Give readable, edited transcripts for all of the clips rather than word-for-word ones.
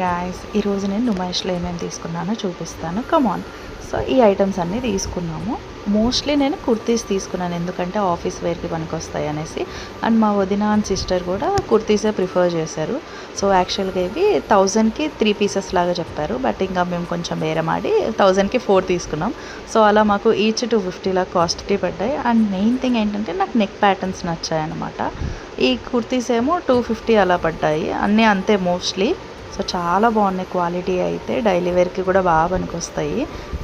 Guys, ఈరోజు నేను నుమాయిష్లో ఏమేమి తీసుకున్నానో చూపిస్తాను. కమాన్. సో ఈ ఐటమ్స్ అన్నీ తీసుకున్నాము. మోస్ట్లీ నేను కుర్తీస్ తీసుకున్నాను, ఎందుకంటే ఆఫీస్ వేర్కి పనికొస్తాయి అనేసి. అండ్ మా వదిన అండ్ సిస్టర్ కూడా కుర్తీసే ప్రిఫర్ చేశారు. సో యాక్చువల్గా ఇవి 1000కి 3 పీసెస్ లాగా చెప్పారు, బట్ ఇంకా మేము కొంచెం బేరమాడి 1000కి 4 తీసుకున్నాం. సో అలా మాకు ఈచ్ 250 లా కాస్ట్కి పడ్డాయి. అండ్ మెయిన్ థింగ్ ఏంటంటే నాకు నెక్ ప్యాటర్న్స్ నచ్చాయి అనమాట. ఈ కుర్తీస్ ఏమో 250 అలా పడ్డాయి, అన్నీ అంతే మోస్ట్లీ. సో చాలా బాగున్నాయి, క్వాలిటీ అయితే డైలీ వేర్కి కూడా బాగా పనికొస్తాయి.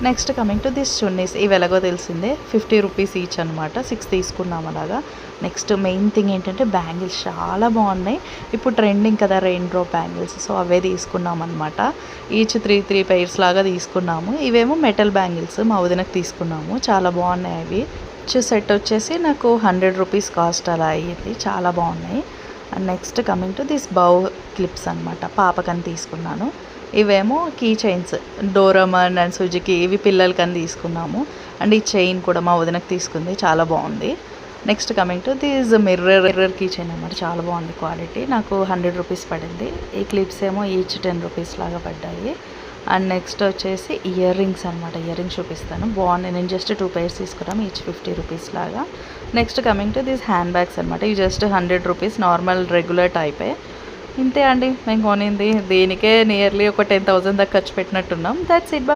Next coming to this chunnis, ఇవి ఎలాగో తెలిసిందే, 50 రూపీస్ ఈచ్ అనమాట. 6 తీసుకున్నాం అలాగా. నెక్స్ట్ మెయిన్ థింగ్ ఏంటంటే బ్యాంగిల్స్ చాలా బాగున్నాయి. ఇప్పుడు ట్రెండింగ్ కదా రెయిన్ డ్రాప్ బ్యాంగిల్స్, సో అవే తీసుకున్నాం అనమాట. ఈచ్ 3 పైర్స్ లాగా తీసుకున్నాము. ఇవేమో మెటల్ బ్యాంగిల్స్ మా వదినకు తీసుకున్నాము, చాలా బాగున్నాయి అవి. సెట్ వచ్చేసి నాకు 100 రూపీస్ కాస్ట్ అలా అయ్యింది, చాలా బాగున్నాయి. And next coming to this bow clips అనమాట, పాపకని తీసుకున్నాను. ఇవేమో key chains, Doraemon and Suzuki, ఇవి పిల్లలకని తీసుకున్నాము. అండ్ ఈ చైన్ కూడా మా వదినకు తీసుకుంది, చాలా బాగుంది. Next coming to this mirror key chain అనమాట, చాలా బాగుంది క్వాలిటీ. నాకు 100 రూపీస్ పడింది. ఈ క్లిప్స్ ఏమో ఈచ్ 10 రూపీస్ లాగా పడ్డాయి. అండ్ నెక్స్ట్ వచ్చేసి ఇయర్ రింగ్స్ అనమాట, ఇయర్ రింగ్స్ చూపిస్తాను, బాగున్నాయి. నేను జస్ట్ 2 పైర్స్ తీసుకున్నాము, ఈచ్ 50 రూపీస్ లాగా. Next coming to these hand bags అనమాట, ఇవి జస్ట్ 100 రూపీస్, నార్మల్ రెగ్యులర్ టైపే. ఇంతే అండి మేము కొనింది. దీనికే నియర్లీ ఒక 10,000 దాకా ఖర్చు పెట్టినట్టున్నాం. That's it.